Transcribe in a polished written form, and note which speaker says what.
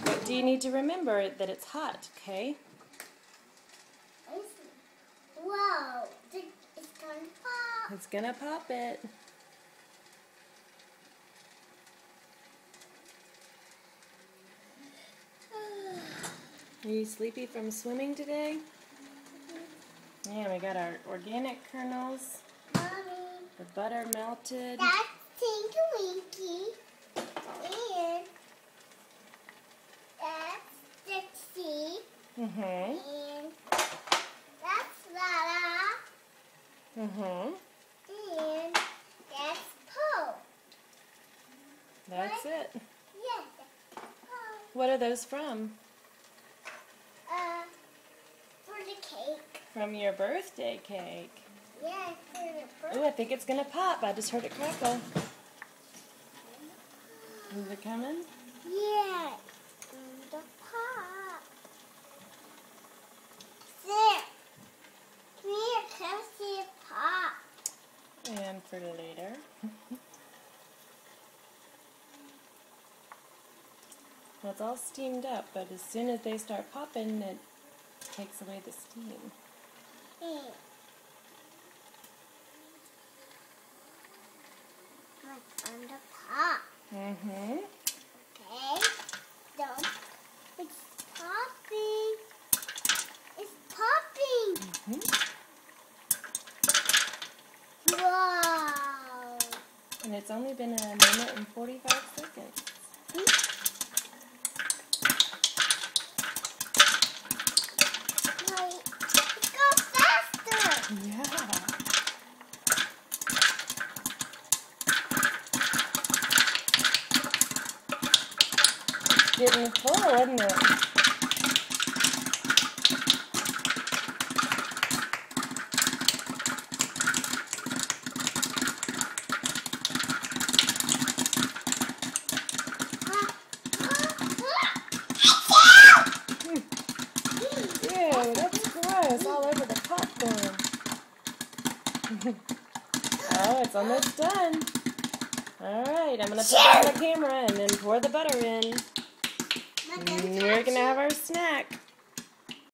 Speaker 1: What do you need to remember? That it's hot, okay?
Speaker 2: Whoa, it's gonna pop.
Speaker 1: It's gonna pop it. Are you sleepy from swimming today? Yeah, we got our organic kernels.
Speaker 2: Mommy.
Speaker 1: The butter melted.
Speaker 2: That's Tinky Winky. And that's Dixie.
Speaker 1: Mm-hmm.
Speaker 2: And that's Lala.
Speaker 1: Mm-hmm.
Speaker 2: And that's Poe.
Speaker 1: That's it.
Speaker 2: Yes, that's Poe.
Speaker 1: What are those from?
Speaker 2: For the cake.
Speaker 1: From your birthday cake.
Speaker 2: Yes, for the birthday.
Speaker 1: Ooh, I think it's gonna pop. I just heard it crackle. Is it coming?
Speaker 2: Yeah. The pop. There. Here comes the pop.
Speaker 1: And for later. Well, it's all steamed up, but as soon as they start popping, it takes away the steam.
Speaker 2: On the pop.
Speaker 1: Mm-hmm.
Speaker 2: Okay. Don't. It's popping. It's popping.
Speaker 1: Mm-hmm.
Speaker 2: Wow.
Speaker 1: And it's only been 1 minute and 45 seconds.
Speaker 2: Wait. It goes faster.
Speaker 1: Yeah. Getting full, isn't it? Ew, that's gross, all over the popcorn. Oh, it's almost done. Alright, I'm going to put on the camera and then pour the butter in. We're going to have our snack.